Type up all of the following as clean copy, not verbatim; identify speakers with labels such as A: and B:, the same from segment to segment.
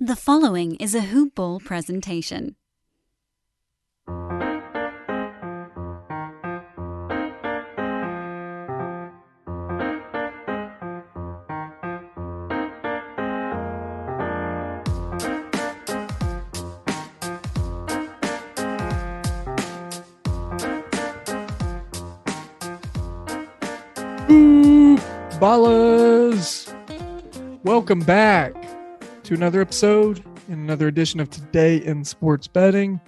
A: The following is a Hoop Ball presentation.
B: Hoop Ballers! Welcome back to another episode and another edition of Today in Sports Betting.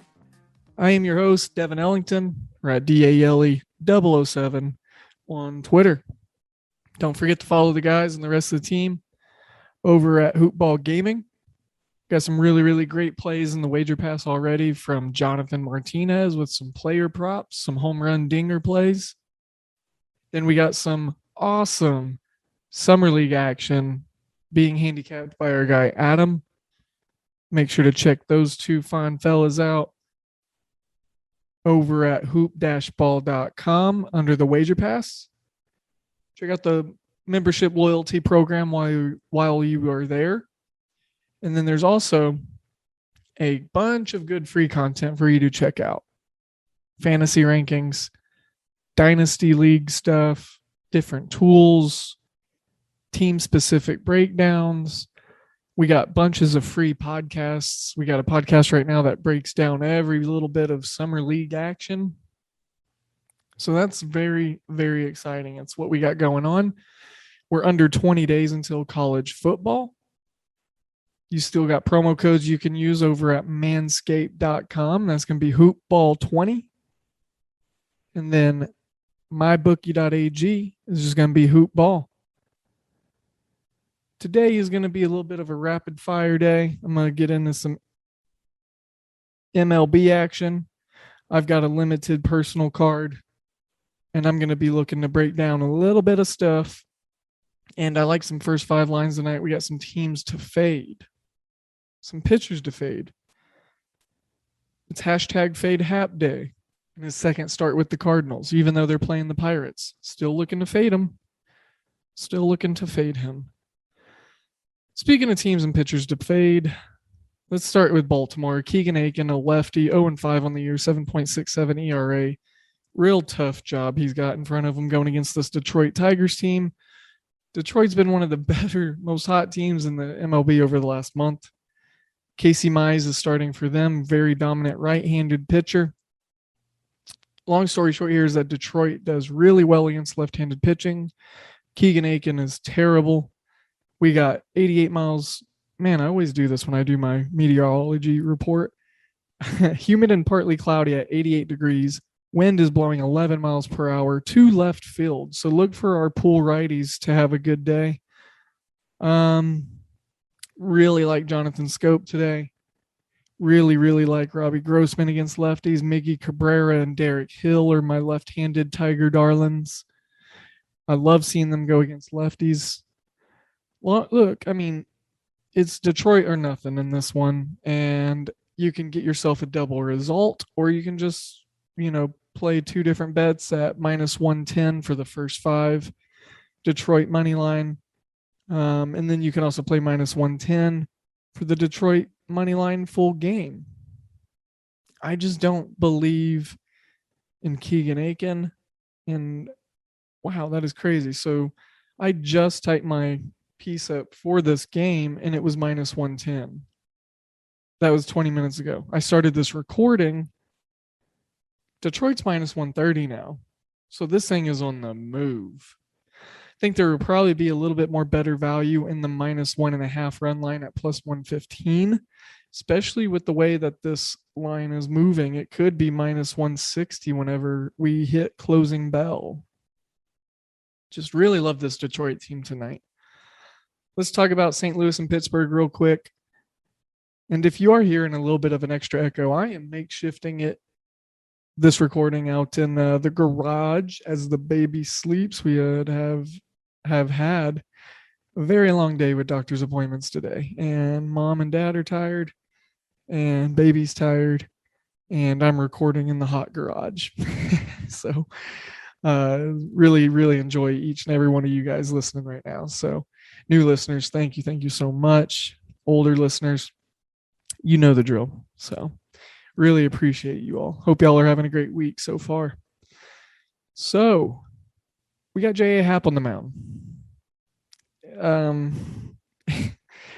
B: I am your host, Devin Ellington. We're at DALE007 on Twitter. Don't forget to follow the guys and the rest of the team over at Hoop Ball Gaming. Got some really great plays in the wager pass already from Jonathan Martinez with some player props, some home run dinger plays. Then we got some awesome Summer League action being handicapped by our guy Adam. Make sure to check those two fine fellas out over at hoop-ball.com under the wager pass. Check out the membership loyalty program while you are there. And then there's also a bunch of good free content for you to check out. Fantasy rankings, Dynasty League stuff, different tools, team-specific breakdowns. We got bunches of free podcasts. We got a podcast right now that breaks down every little bit of Summer League action. So that's very exciting. It's what we got going on. We're under 20 days until college football. You still got promo codes you can use over at manscaped.com. That's going to be hoopball20. And then mybookie.ag is just going to be hoopball. Today is going to be a little bit of a rapid fire day. I'm going to get into some MLB action. I've got a limited personal card, and I'm going to be looking to break down a little bit of stuff. And I like some first five lines tonight. We got some teams to fade, some pitchers to fade. It's hashtag fade Hap day. And his second start with the Cardinals, even though they're playing the Pirates. Still looking to fade him. Still looking to fade him. Speaking of teams and pitchers to fade, let's start with Baltimore. Keegan Aiken, a lefty, 0-5 on the year, 7.67 ERA. Real tough job he's got in front of him going against this Detroit Tigers team. Detroit's been one of the better, most hot teams in the MLB over the last month. Casey Mize is starting for them. Very dominant right-handed pitcher. Long story short here is that Detroit does really well against left-handed pitching. Keegan Aiken is terrible. We got 88 miles. Man, I always do this when I do my meteorology report. Humid and partly cloudy at 88 degrees. Wind is blowing 11 miles per hour to left field. So look for our pool righties to have a good day. Really like Jonathan Scope today. Really like Robbie Grossman against lefties. Miggy Cabrera and Derek Hill are my left-handed Tiger darlings. I love seeing them go against lefties. Well, look, I mean, it's Detroit or nothing in this one, and you can get yourself a double result, or you can just, play two different bets at minus 110 for the first five. Detroit money line. And then you can also play minus 110 for the Detroit money line full game. I just don't believe in Keegan Aiken. And wow, that is crazy. So I just typed my piece up for this game and it was minus 110. That was 20 minutes ago. I started this recording. Detroit's minus 130 now. So this thing is on the move. I think there will probably be a little bit more better value in the minus 1.5 run line at plus 115, especially with the way that this line is moving. It could be minus 160 whenever we hit closing bell. Just really love this Detroit team tonight. Let's talk about St. Louis and Pittsburgh real quick. And if you are hearing a little bit of an extra echo, I am makeshifting this recording out in the garage as the baby sleeps. We have had a very long day with doctor's appointments today, and mom and dad are tired and baby's tired, and I'm recording in the hot garage. So really enjoy each and every one of you guys listening right now. So new listeners, thank you so much. Older listeners, You know the drill. So really appreciate you all. Hope y'all are having a great week so far. So we got J.A. Happ on the mound.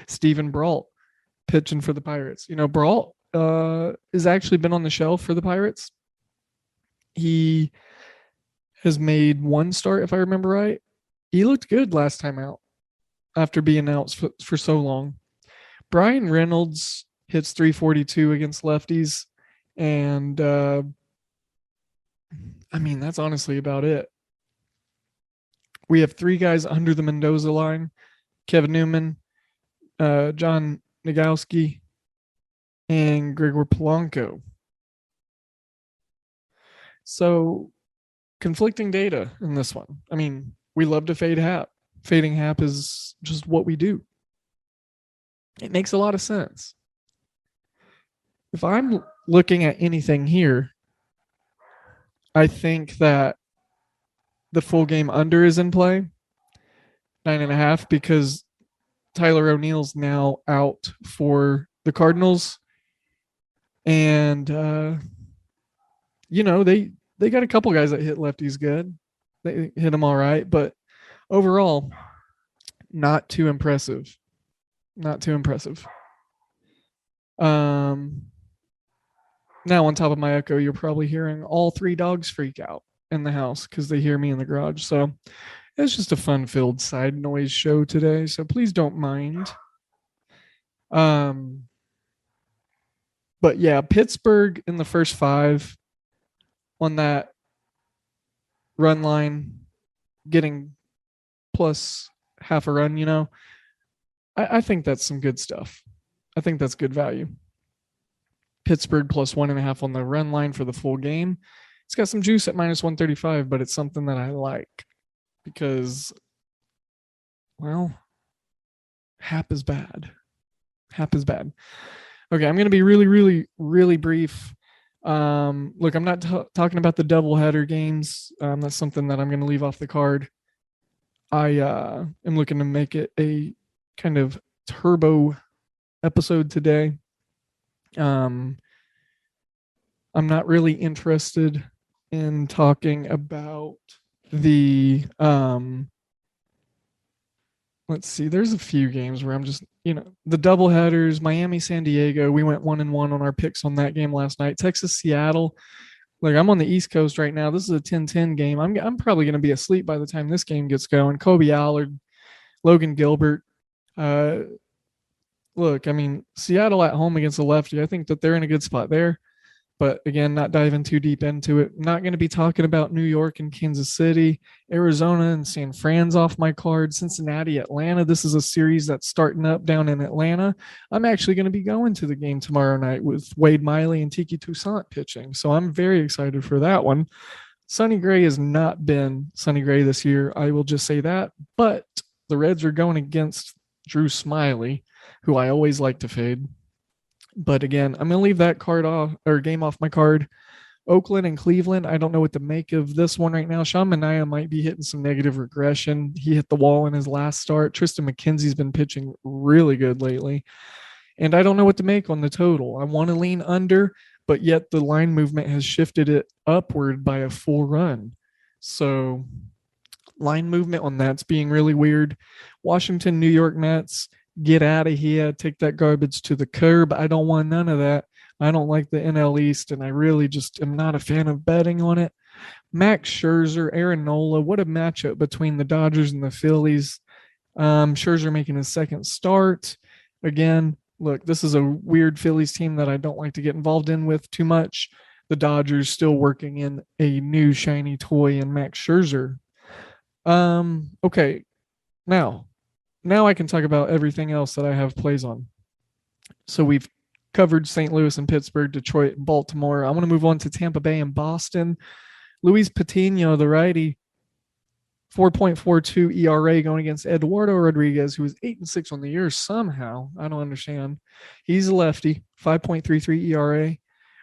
B: Stephen Brault pitching for the Pirates. Brault has actually been on the shelf for the Pirates. He has made one start, if I remember right. He looked good last time out after being out for so long. Brian Reynolds hits 342 against lefties. And that's honestly about it. We have three guys under the Mendoza line: Kevin Newman, John Nagowski, and Gregor Polanco. So conflicting data in this one. We love to fade Happ. Fading Happ is just what we do. It makes a lot of sense. If I'm looking at anything here, I think that the full game under is in play, 9.5, because Tyler O'Neill's now out for the Cardinals. And, they got a couple guys that hit lefties good. They hit them all right. But overall, not too impressive. Not too impressive. Now, on top of my echo, you're probably hearing all three dogs freak out in the house because they hear me in the garage. So it's just a fun-filled side noise show today. So please don't mind. But yeah, Pittsburgh in the first 5 on that run line, getting plus half a run, I think that's some good stuff. I think that's good value. Pittsburgh plus 1.5 on the run line for the full game. It's got some juice at minus 135, but it's something that I like because, well, Happ is bad. Happ is bad. Okay, I'm going to be really, really, really brief. Look, I'm not talking about the doubleheader games. That's something that I'm going to leave off the card. I am looking to make it a kind of turbo episode today. I'm not really interested in talking about the let's see, there's a few games where I'm just, the doubleheaders. Miami, San Diego, we went 1-1 on our picks on that game last night. Texas, Seattle. Like, I'm on the East Coast right now. This is a 10-10 game. I'm probably going to be asleep by the time this game gets going. Kobe Allard, Logan Gilbert. Look, Seattle at home against a lefty. I think that they're in a good spot there. But again, not diving too deep into it. Not going to be talking about New York and Kansas City, Arizona and San Fran's off my card, Cincinnati, Atlanta. This is a series that's starting up down in Atlanta. I'm actually going to be going to the game tomorrow night with Wade Miley and Tiki Toussaint pitching. So I'm very excited for that one. Sonny Gray has not been Sonny Gray this year. I will just say that. But the Reds are going against Drew Smiley, who I always like to fade. But again, I'm going to leave that card off, or game off my card. Oakland and Cleveland, I don't know what to make of this one right now. Sean Manaea might be hitting some negative regression. He hit the wall in his last start. Tristan McKenzie's been pitching really good lately. And I don't know what to make on the total. I want to lean under, but yet the line movement has shifted it upward by a full run. So line movement on that's being really weird. Washington, New York Mets, get out of here, take that garbage to the curb. I don't want none of that. I don't like the NL East, and I really just am not a fan of betting on it. Max Scherzer, Aaron Nola, what a matchup between the Dodgers and the Phillies. Scherzer making his second start. Again, look, this is a weird Phillies team that I don't like to get involved in with too much. The Dodgers still working in a new shiny toy in Max Scherzer. Okay, now I can talk about everything else that I have plays on. So we've covered St. Louis and Pittsburgh, Detroit, and Baltimore. I want to move on to Tampa Bay and Boston. Luis Patino, the righty, 4.42 ERA going against Eduardo Rodriguez, who is 8-6 on the year somehow. I don't understand. He's a lefty, 5.33 ERA.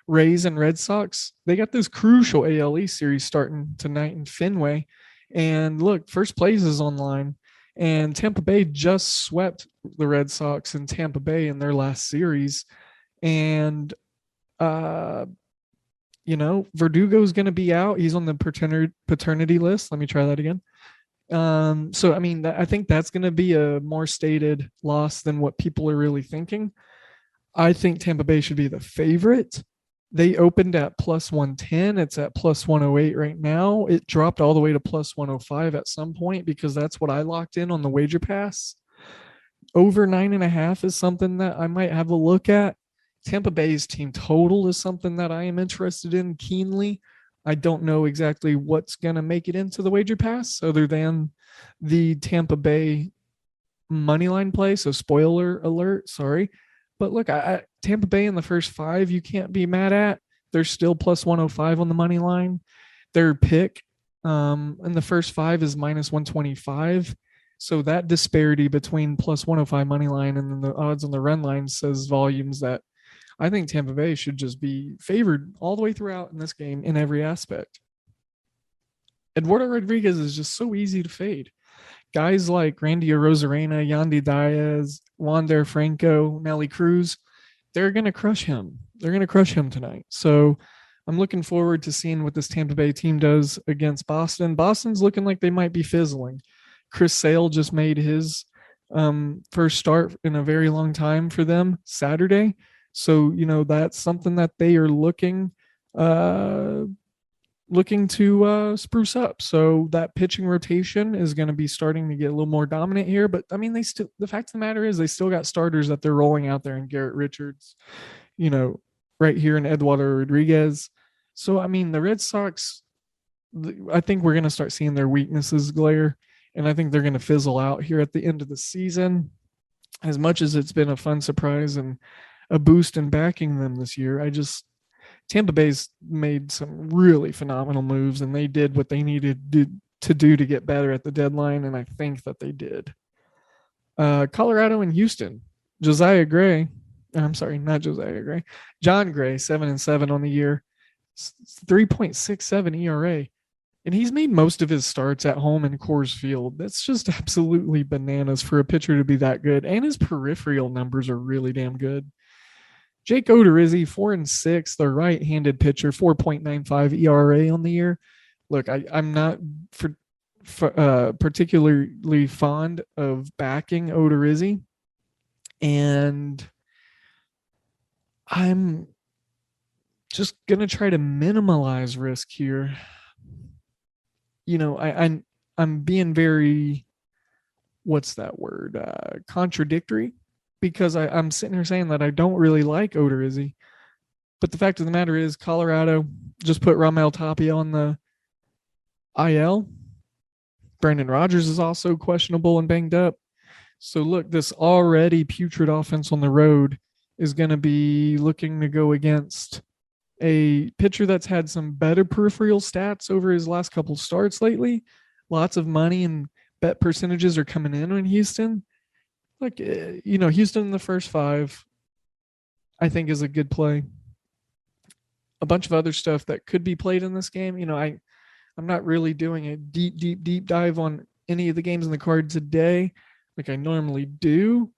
B: Rays and Red Sox, they got this crucial AL East series starting tonight in Fenway. And look, first place is online. And Tampa Bay just swept the Red Sox in Tampa Bay in their last series. And, uh, Verdugo's going to be out. He's on the paternity list. Let me try that again. So I mean, I think that's going to be a more stated loss than what people are really thinking. I think Tampa Bay should be the favorite. They opened at plus 110. It's at plus 108 right now. It dropped all the way to plus 105 at some point because that's what I locked in on the wager pass. Over 9.5 is something that I might have a look at. Tampa Bay's team total is something that I am interested in keenly. I don't know exactly what's going to make it into the wager pass other than the Tampa Bay money line play. So spoiler alert, sorry. But look, Tampa Bay in the first 5, you can't be mad at. They're still plus 105 on the money line. Their pick in the first 5 is minus 125. So that disparity between plus 105 money line and then the odds on the run line says volumes that I think Tampa Bay should just be favored all the way throughout in this game in every aspect. Eduardo Rodriguez is just so easy to fade. Guys like Randy Arozarena, Yandy Diaz, Wander Franco, Nelly Cruz, they're going to crush him. They're going to crush him tonight. So I'm looking forward to seeing what this Tampa Bay team does against Boston. Boston's looking like they might be fizzling. Chris Sale just made his first start in a very long time for them Saturday. So, that's something that they are looking to spruce up. So that pitching rotation is going to be starting to get a little more dominant here. But I mean, the fact of the matter is they still got starters that they're rolling out there in Garrett Richards, right here in Eduardo Rodriguez. So, I mean, the Red Sox, I think we're going to start seeing their weaknesses glare. And I think they're going to fizzle out here at the end of the season. As much as it's been a fun surprise and a boost in backing them this year, Tampa Bay's made some really phenomenal moves, and they did what they needed to do to get better at the deadline, and I think that they did. Colorado and Houston. Josiah Gray. I'm sorry, not Josiah Gray. John Gray, 7-7 on the year, 3.67 ERA. And he's made most of his starts at home in Coors Field. That's just absolutely bananas for a pitcher to be that good. And his peripheral numbers are really damn good. Jake Odorizzi, 4-6, the right-handed pitcher, 4.95 ERA on the year. Look, I'm not particularly fond of backing Odorizzi, and I'm just gonna try to minimize risk here. I'm being very, what's that word? Contradictory, because I'm sitting here saying that I don't really like Odorizzi. But the fact of the matter is, Colorado just put Ramel Tapia on the IL. Brandon Rogers is also questionable and banged up. So look, this already putrid offense on the road is going to be looking to go against a pitcher that's had some better peripheral stats over his last couple starts lately. Lots of money and bet percentages are coming in on Houston. Like, Houston in the first 5, I think, is a good play. A bunch of other stuff that could be played in this game. I'm not really doing a deep dive on any of the games in the card today like I normally do.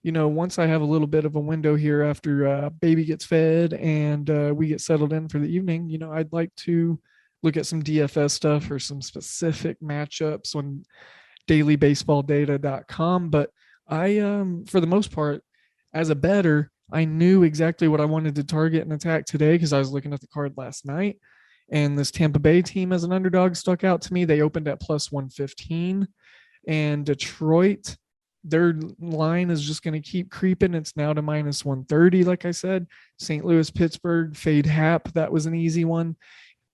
B: Once I have a little bit of a window here after baby gets fed and we get settled in for the evening, I'd like to look at some DFS stuff or some specific matchups on dailybaseballdata.com. But I, for the most part, as a bettor, I knew exactly what I wanted to target and attack today because I was looking at the card last night. And this Tampa Bay team as an underdog stuck out to me. They opened at plus 115. And Detroit, their line is just going to keep creeping. It's now to minus 130, like I said. St. Louis, Pittsburgh, fade Hap. That was an easy one.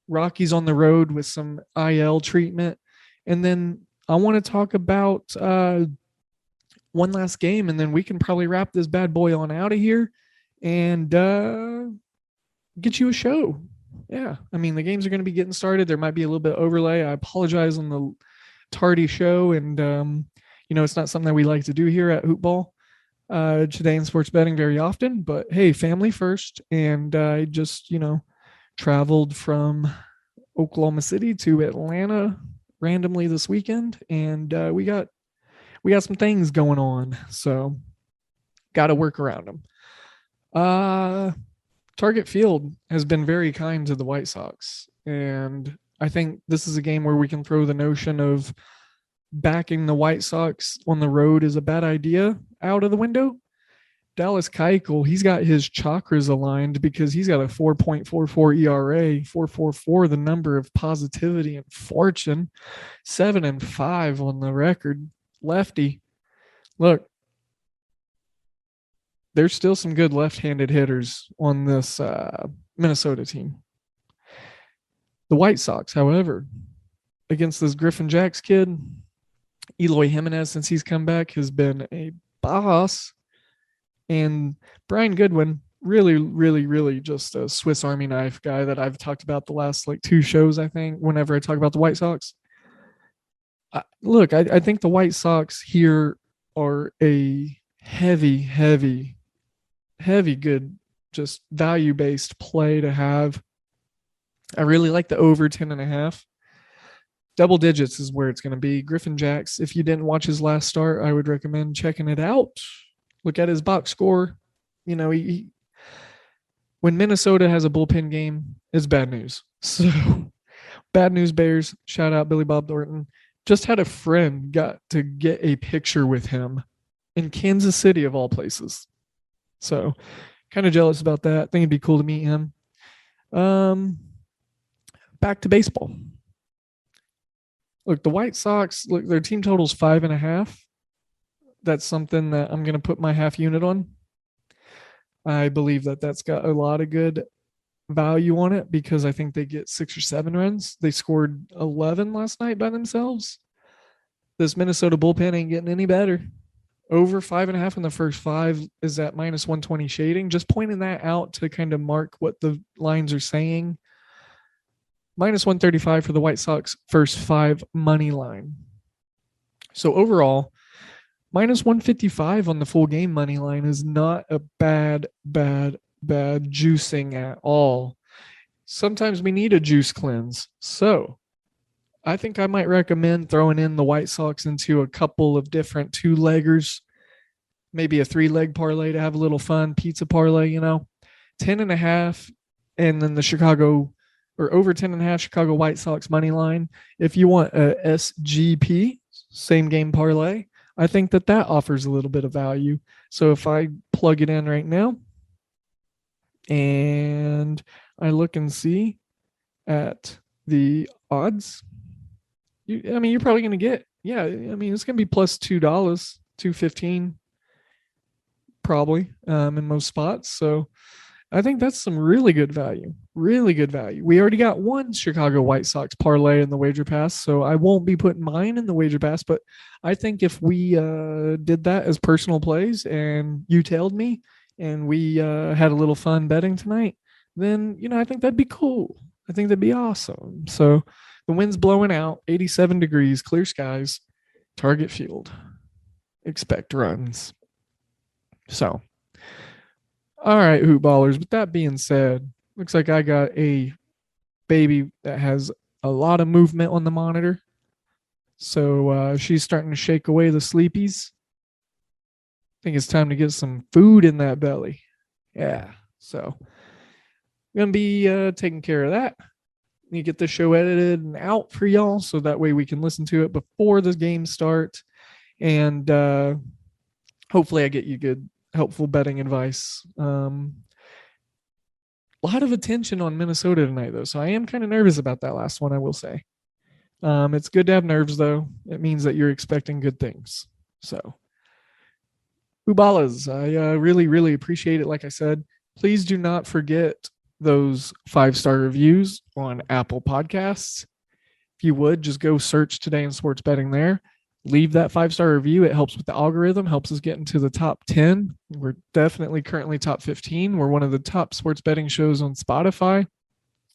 B: Rockies on the road with some IL treatment. And then I want to talk about one last game, and then we can probably wrap this bad boy on out of here and get you a show. Yeah, I mean, the games are going to be getting started. There might be a little bit of overlay. I apologize on the tardy show, and it's not something that we like to do here at Hoopball today in sports betting very often, but hey, family first. And I just, traveled from Oklahoma City to Atlanta randomly this weekend, and we got some things going on, so got to work around them. Uh, Target Field has been very kind to the White Sox. And I think this is a game where we can throw the notion of backing the White Sox on the road is a bad idea out of the window. Dallas Keuchel, he's got his chakras aligned because he's got a 4.44 ERA, 4.44 the number of positivity and fortune, 7-5 on the record. Lefty, look, there's still some good left-handed hitters on this Minnesota team. The White Sox, however, against this Griffin Jacks kid, Eloy Jimenez, since he's come back, has been a boss. And Brian Goodwin, really, really, really just a Swiss Army knife guy that I've talked about the last like two shows, I think, whenever I talk about the White Sox. Look, I think the White Sox here are a heavy, heavy, heavy, good, just value-based play to have. I really like the over 10.5. Double digits is where it's going to be. Griffin Jacks, if you didn't watch his last start, I would recommend checking it out. Look at his box score. You know, when Minnesota has a bullpen game, it's bad news. So, bad news Bears. Shout out Billy Bob Thornton. Just had a friend got to get a picture with him in Kansas City, of all places. So, kind of jealous about that. I think it'd be cool to meet him. Back to baseball. Look, the White Sox, look, their team total's 5.5. That's something that I'm going to put my half unit on. I believe that that's got a lot of good value on it because I think they get 6 or 7 runs. They scored 11 last night by themselves. This Minnesota bullpen ain't getting any better. Over 5.5 in the first 5 is at minus 120 shading. Just pointing that out to kind of mark what the lines are saying. Minus 135 for the White Sox first 5 money line. So overall, minus 155 on the full game money line is not a bad juicing at all. Sometimes we need a juice cleanse. So I think I might recommend throwing in the White Sox into a couple of different 2-leggers, maybe a 3-leg parlay to have a little fun, pizza parlay, 10.5, and then the Chicago or over 10.5 Chicago White Sox money line. If you want a SGP, same game parlay, I think that offers a little bit of value. So if I plug it in right now and I look and see at the odds, you're probably going to get, it's going to be plus $2, $2.15 probably in most spots. So I think that's some really good value. Really good value. We already got one Chicago White Sox parlay in the wager pass, so I won't be putting mine in the wager pass, but I think if we did that as personal plays and you tailed me and we had a little fun betting tonight, then, I think that'd be cool. I think that'd be awesome. So the wind's blowing out, 87 degrees, clear skies, Target Field. Expect runs. So, all right, hoop ballers. With that being said, looks like I got a baby that has a lot of movement on the monitor. So she's starting to shake away the sleepies. I think it's time to get some food in that belly. Yeah. So I'm going to be taking care of that. You get the show edited and out for y'all so that way we can listen to it before the games start. And hopefully I get you good, helpful betting advice. A lot of attention on Minnesota tonight, though, so I am kind of nervous about that last one, I will say. It's good to have nerves, though. It means that you're expecting good things. So, Ubalas, I really, really appreciate it. Like I said, please do not forget those 5-star reviews on Apple Podcasts. If you would, just go search Today in Sports Betting there. Leave that 5-star review. It helps with the algorithm, helps us get into the top 10. We're definitely currently top 15. We're one of the top sports betting shows on Spotify.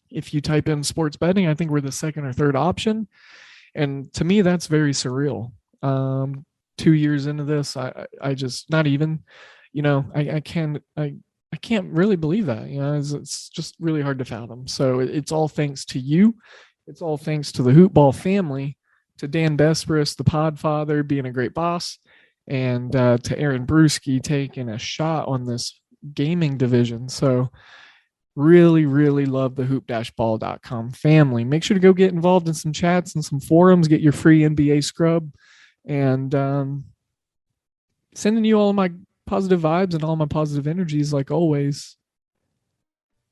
B: If you type in sports betting, I think we're the second or third option. And to me, that's very surreal. 2 years into this, I just not even, I can't really believe that. It's just really hard to fathom. So it's all thanks to you. It's all thanks to the Hoopball family, to Dan Besbris, the Podfather, being a great boss, and to Aaron Brewski taking a shot on this gaming division. So really, really love the hoop-ball.com family. Make sure to go get involved in some chats and some forums, get your free NBA scrub, and sending you all my positive vibes and all my positive energies like always.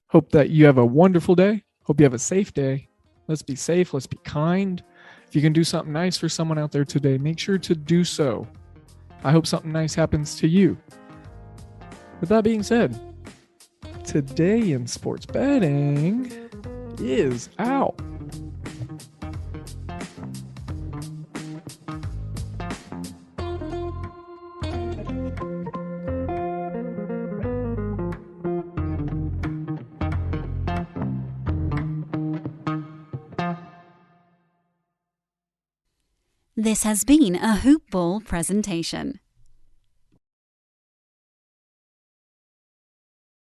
B: Hope that you have a wonderful day. Hope you have a safe day. Let's be safe. Let's be kind. If you can do something nice for someone out there today, make sure to do so. I hope something nice happens to you. With that being said, today in sports betting is out.
A: This has been a Hoop Ball presentation.